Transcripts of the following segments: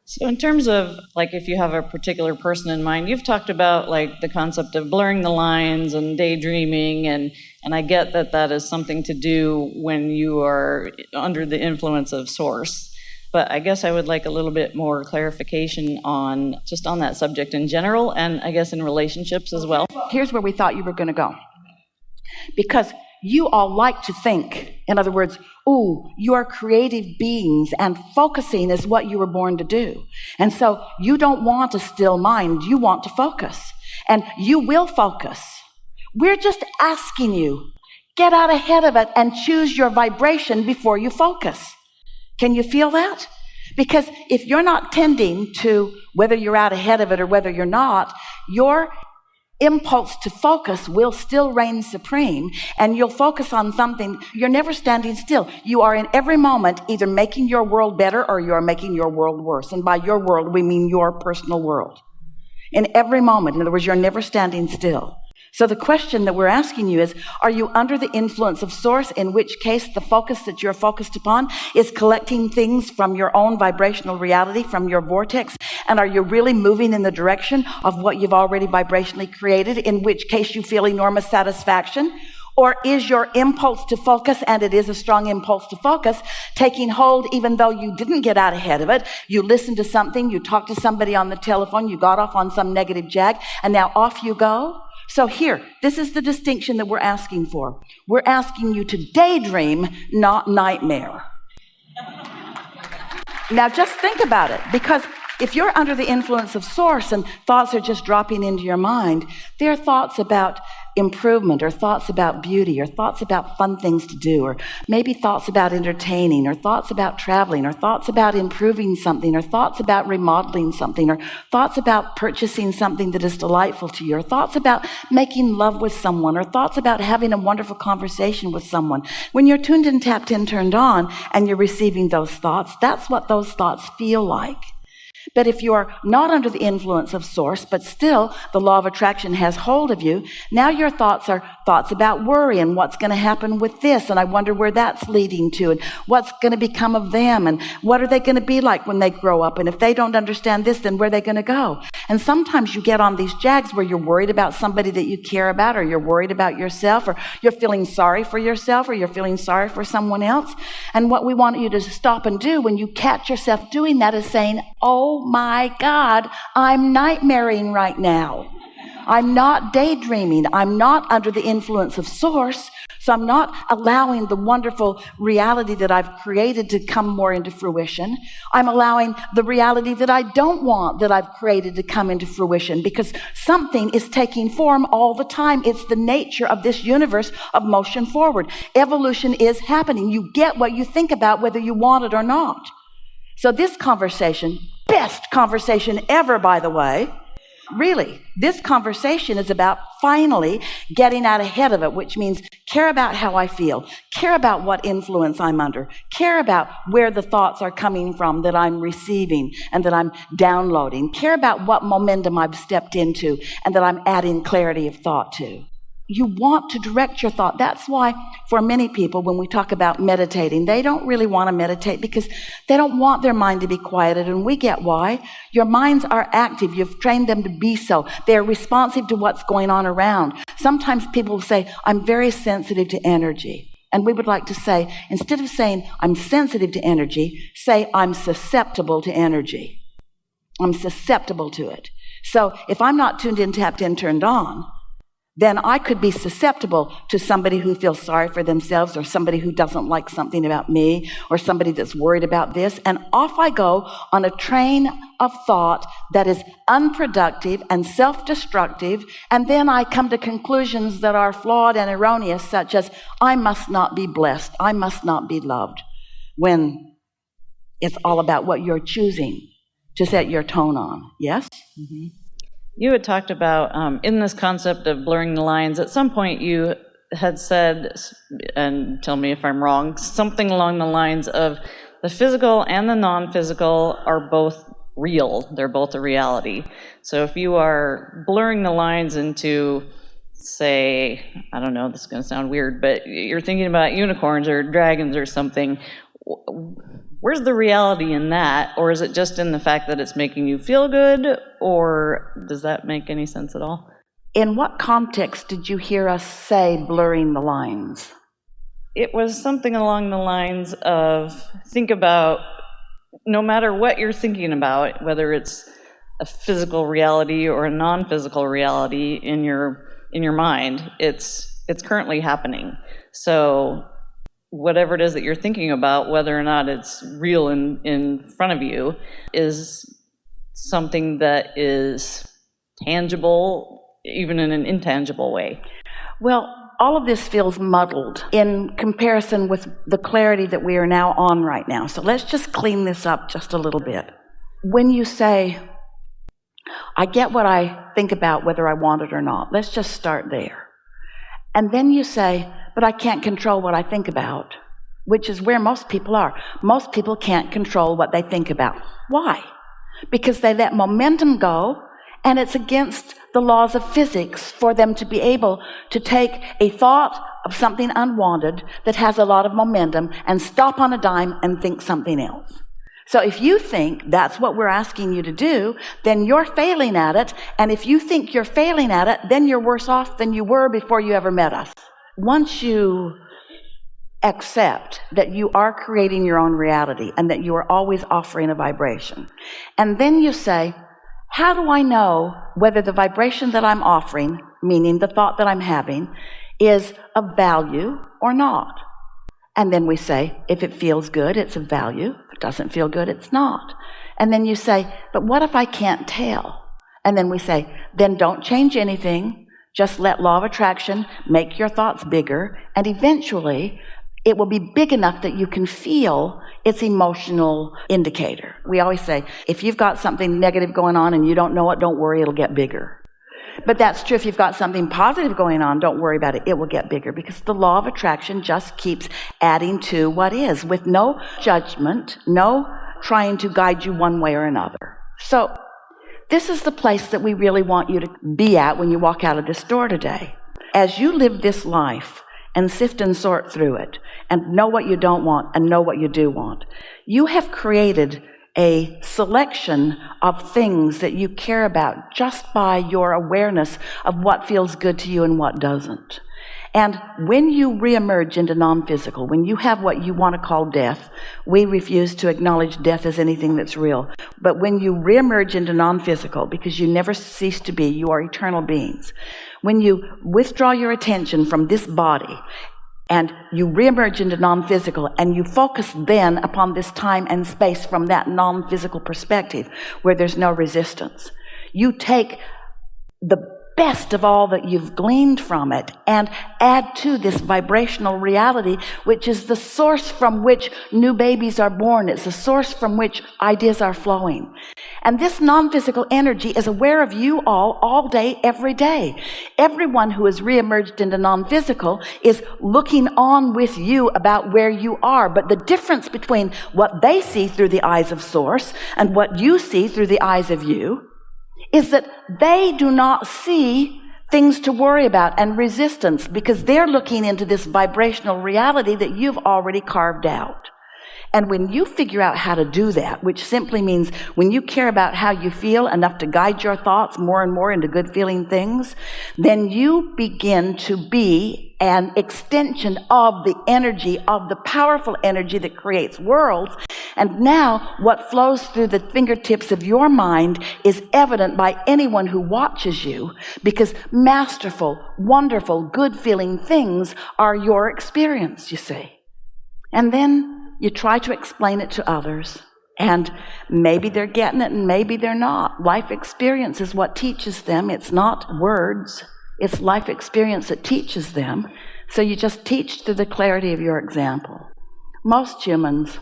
So in terms of, like, if you have a particular person in mind, you've talked about, like, the concept of blurring the lines and daydreaming, and I get that that is something to do when you are under the influence of source. But I guess I would like a little bit more clarification on that subject in general, and I guess in relationships as well. Here's where we thought you were going to go. Because you all like to think. In other words, you are creative beings, and focusing is what you were born to do. And so you don't want a still mind. You want to focus. And you will focus. We're just asking you, get out ahead of it and choose your vibration before you focus. Can you feel that? Because if you're not tending to whether you're out ahead of it or whether you're not, your impulse to focus will still reign supreme, and you'll focus on something. You're never standing still. You are in every moment either making your world better or you are making your world worse. And by your world, we mean your personal world. In every moment, in other words, you're never standing still. So the question that we're asking you is, are you under the influence of source, in which case the focus that you're focused upon is collecting things from your own vibrational reality, from your vortex? And are you really moving in the direction of what you've already vibrationally created, in which case you feel enormous satisfaction? Or is your impulse to focus, and it is a strong impulse to focus, taking hold even though you didn't get out ahead of it? You listened to something, you talked to somebody on the telephone, you got off on some negative jag, and now off you go? So here, this is the distinction that we're asking for. We're asking you to daydream, not nightmare. Now just think about it, because if you're under the influence of source and thoughts are just dropping into your mind, they're thoughts about improvement, or thoughts about beauty, or thoughts about fun things to do, or maybe thoughts about entertaining, or thoughts about traveling, or thoughts about improving something, or thoughts about remodeling something, or thoughts about purchasing something that is delightful to you, or thoughts about making love with someone, or thoughts about having a wonderful conversation with someone. When you're tuned in, tapped in, turned on, and you're receiving those thoughts, that's what those thoughts feel like. But if you are not under the influence of source, but still the law of attraction has hold of you, now your thoughts are thoughts about worry and what's going to happen with this, and I wonder where that's leading to, and what's going to become of them, and what are they going to be like when they grow up, and if they don't understand this, then where are they going to go? And sometimes you get on these jags where you're worried about somebody that you care about, or you're worried about yourself, or you're feeling sorry for yourself, or you're feeling sorry for someone else. And what we want you to stop and do when you catch yourself doing that is saying, oh my God, I'm nightmaring right now. I'm not daydreaming. I'm not under the influence of source. So I'm not allowing the wonderful reality that I've created to come more into fruition. I'm allowing the reality that I don't want that I've created to come into fruition, because something is taking form all the time. It's the nature of this universe of motion forward. Evolution is happening. You get what you think about, whether you want it or not. So this conversation, best conversation ever, by the way, really, this conversation is about finally getting out ahead of it, which means care about how I feel, care about what influence I'm under, care about where the thoughts are coming from that I'm receiving and that I'm downloading, care about what momentum I've stepped into and that I'm adding clarity of thought to. You want to direct your thought. That's why for many people, when we talk about meditating, they don't really want to meditate because they don't want their mind to be quieted. And we get why. Your minds are active. You've trained them to be so. They're responsive to what's going on around. Sometimes people will say, I'm very sensitive to energy. And we would like to say, instead of saying I'm sensitive to energy, say I'm susceptible to energy. I'm susceptible to it. So if I'm not tuned in, tapped in, turned on, then I could be susceptible to somebody who feels sorry for themselves, or somebody who doesn't like something about me, or somebody that's worried about this. And off I go on a train of thought that is unproductive and self-destructive. And then I come to conclusions that are flawed and erroneous, such as, I must not be blessed, I must not be loved, when it's all about what you're choosing to set your tone on. Yes? Mm-hmm. You had talked about, in this concept of blurring the lines, at some point you had said, and tell me if I'm wrong, something along the lines of the physical and the non-physical are both real. They're both a reality. So if you are blurring the lines into say, I don't know, this is going to sound weird, but you're thinking about unicorns or dragons or something, where's the reality in that? Or is it just in the fact that it's making you feel good? Or does that make any sense at all? In what context did you hear us say blurring the lines? It was something along the lines of, think about, no matter what you're thinking about, whether it's a physical reality or a non-physical reality in your mind, it's currently happening. So whatever it is that you're thinking about, whether or not it's real in front of you, is something that is tangible, even in an intangible way. Well, all of this feels muddled in comparison with the clarity that we are now on right now. So let's just clean this up just a little bit. When you say, I get what I think about whether I want it or not, let's just start there. And then you say, but I can't control what I think about, which is where most people are. Most people can't control what they think about. Why? Because they let momentum go, and it's against the laws of physics for them to be able to take a thought of something unwanted that has a lot of momentum and stop on a dime and think something else. So if you think that's what we're asking you to do, then you're failing at it. And if you think you're failing at it, then you're worse off than you were before you ever met us. Once you accept that you are creating your own reality and that you are always offering a vibration, and then you say, how do I know whether the vibration that I'm offering, meaning the thought that I'm having, is of value or not? And then we say, if it feels good, it's of value. If it doesn't feel good, it's not. And then you say, but what if I can't tell? And then we say, then don't change anything. Just let law of attraction make your thoughts bigger. And eventually, it will be big enough that you can feel its emotional indicator. We always say, if you've got something negative going on and you don't know it, don't worry, it'll get bigger. But that's true if you've got something positive going on, don't worry about it, it will get bigger, because the law of attraction just keeps adding to what is, with no judgment, no trying to guide you one way or another. So this is the place that we really want you to be at when you walk out of this door today. As you live this life and sift and sort through it and know what you don't want and know what you do want, you have created a selection of things that you care about just by your awareness of what feels good to you and what doesn't. And when you reemerge into non-physical, when you have what you want to call death, we refuse to acknowledge death as anything that's real. But when you reemerge into non-physical, because you never cease to be, you are eternal beings. When you withdraw your attention from this body and you reemerge into non-physical, and you focus then upon this time and space from that non-physical perspective where there's no resistance, you take the best of all that you've gleaned from it and add to this vibrational reality, which is the source from which new babies are born. It's the source from which ideas are flowing. And this non-physical energy is aware of you all day, every day. Everyone who is reemerged into non-physical is looking on with you about where you are. But the difference between what they see through the eyes of Source and what you see through the eyes of you is that they do not see things to worry about and resistance, because they're looking into this vibrational reality that you've already carved out. And when you figure out how to do that, which simply means when you care about how you feel enough to guide your thoughts more and more into good feeling things, then you begin to be an extension of the energy, of the powerful energy that creates worlds. And now what flows through the fingertips of your mind is evident by anyone who watches you, because masterful, wonderful, good feeling things are your experience, you see. And then you try to explain it to others, and maybe they're getting it and maybe they're not. Life experience is what teaches them. It's not words. It's life experience that teaches them. So you just teach through the clarity of your example. Most humans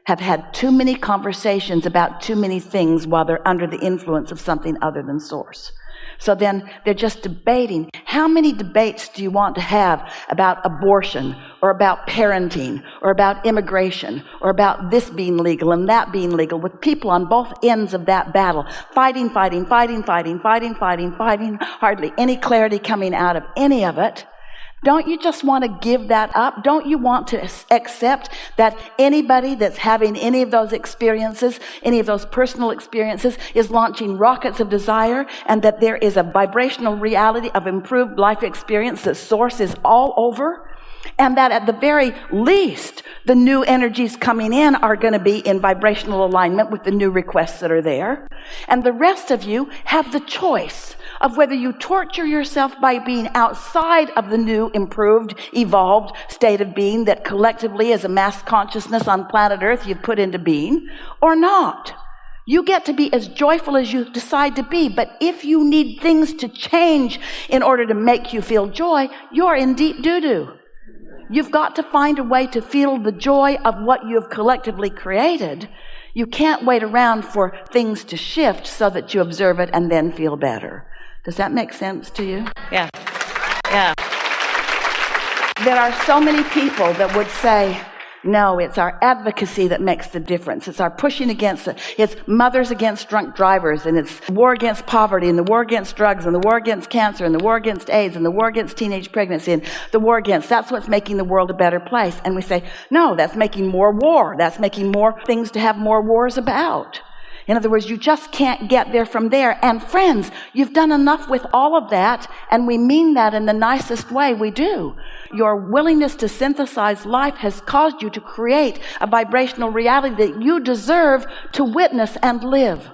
have had too many conversations about too many things while they're under the influence of something other than Source. So then they're just debating. How many debates do you want to have about abortion or about parenting or about immigration or about this being legal and that being legal, with people on both ends of that battle, fighting, hardly any clarity coming out of any of it, don't you just want to give that up? Don't you want to accept that anybody that's having any of those experiences, any of those personal experiences, is launching rockets of desire, and that there is a vibrational reality of improved life experience that source is all over? And that at the very least, the new energies coming in are going to be in vibrational alignment with the new requests that are there. And the rest of you have the choice of whether you torture yourself by being outside of the new, improved, evolved state of being that collectively as a mass consciousness on planet Earth you've put into being, or not. You get to be as joyful as you decide to be, but if you need things to change in order to make you feel joy, you're in deep doo-doo. You've got to find a way to feel the joy of what you've collectively created. You can't wait around for things to shift so that you observe it and then feel better. Does that make sense to you? Yeah. Yeah. There are so many people that would say, no, it's our advocacy that makes the difference. It's our pushing against it. It's mothers against drunk drivers, and it's war against poverty, and the war against drugs, and the war against cancer, and the war against AIDS, and the war against teenage pregnancy, and the war against, that's what's making the world a better place. And we say, no, that's making more war. That's making more things to have more wars about. In other words, you just can't get there from there. And friends, you've done enough with all of that, and we mean that in the nicest way we do. Your willingness to synthesize life has caused you to create a vibrational reality that you deserve to witness and live.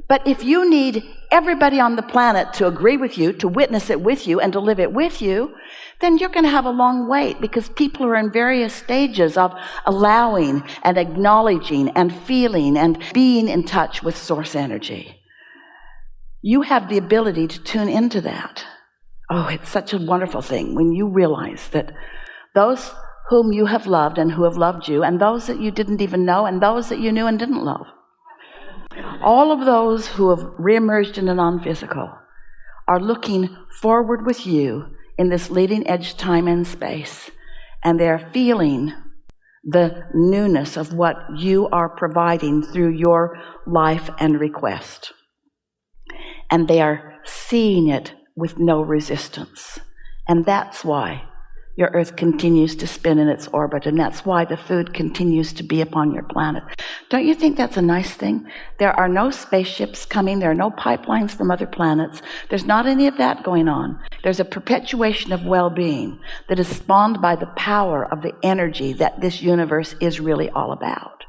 But if you need everybody on the planet to agree with you, to witness it with you, and to live it with you, then you're going to have a long wait, because people are in various stages of allowing and acknowledging and feeling and being in touch with source energy. You have the ability to tune into that. Oh, it's such a wonderful thing when you realize that those whom you have loved and who have loved you, and those that you didn't even know, and those that you knew and didn't love, all of those who have reemerged in the non-physical are looking forward with you in this leading edge time and space, and they're feeling the newness of what you are providing through your life and request. And they are seeing it with no resistance. And that's why your Earth continues to spin in its orbit, and that's why the food continues to be upon your planet. Don't you think that's a nice thing? There are no spaceships coming. There are no pipelines from other planets. There's not any of that going on. There's a perpetuation of well-being that is spawned by the power of the energy that this universe is really all about.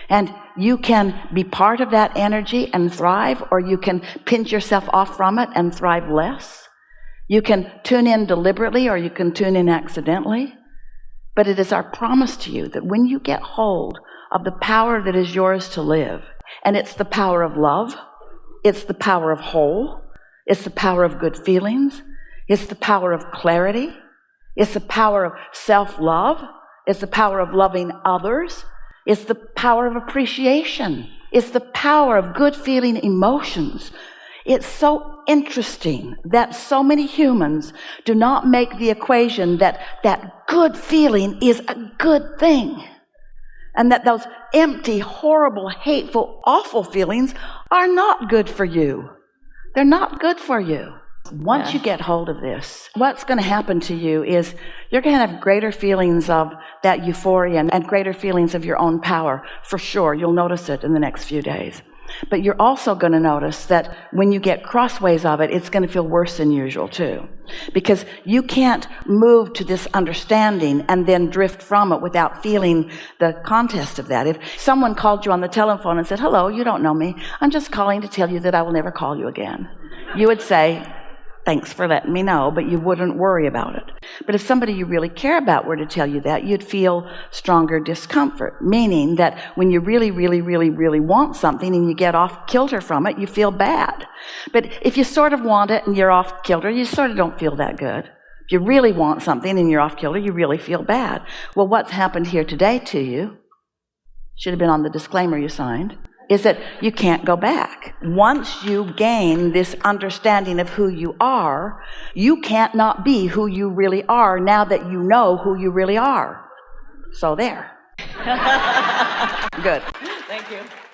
And you can be part of that energy and thrive, or you can pinch yourself off from it and thrive less. You can tune in deliberately, or you can tune in accidentally. But it is our promise to you that when you get hold of the power that is yours to live, and it's the power of love, it's the power of whole, it's the power of good feelings, it's the power of clarity, it's the power of self-love, it's the power of loving others, it's the power of appreciation, it's the power of good feeling emotions. It's so interesting that so many humans do not make the equation that good feeling is a good thing, and that those empty, horrible, hateful, awful feelings are not good for you. They're not good for you. Once you get hold of this, what's going to happen to you is you're going to have greater feelings of that euphoria and greater feelings of your own power. For sure, you'll notice it in the next few days. But you're also going to notice that when you get crossways of it, it's going to feel worse than usual too. Because you can't move to this understanding and then drift from it without feeling the contest of that. If someone called you on the telephone and said, "Hello, you don't know me. I'm just calling to tell you that I will never call you again," you would say, "Thanks for letting me know," but you wouldn't worry about it. But if somebody you really care about were to tell you that, you'd feel stronger discomfort, meaning that when you really, really, really, really want something and you get off kilter from it, you feel bad. But if you sort of want it and you're off kilter, you sort of don't feel that good. If you really want something and you're off kilter, you really feel bad. Well, what's happened here today to you should have been on the disclaimer you signed. is that you can't go back. Once you gain this understanding of who you are, you can't not be who you really are now that you know who you really are. So there. Good. Thank you.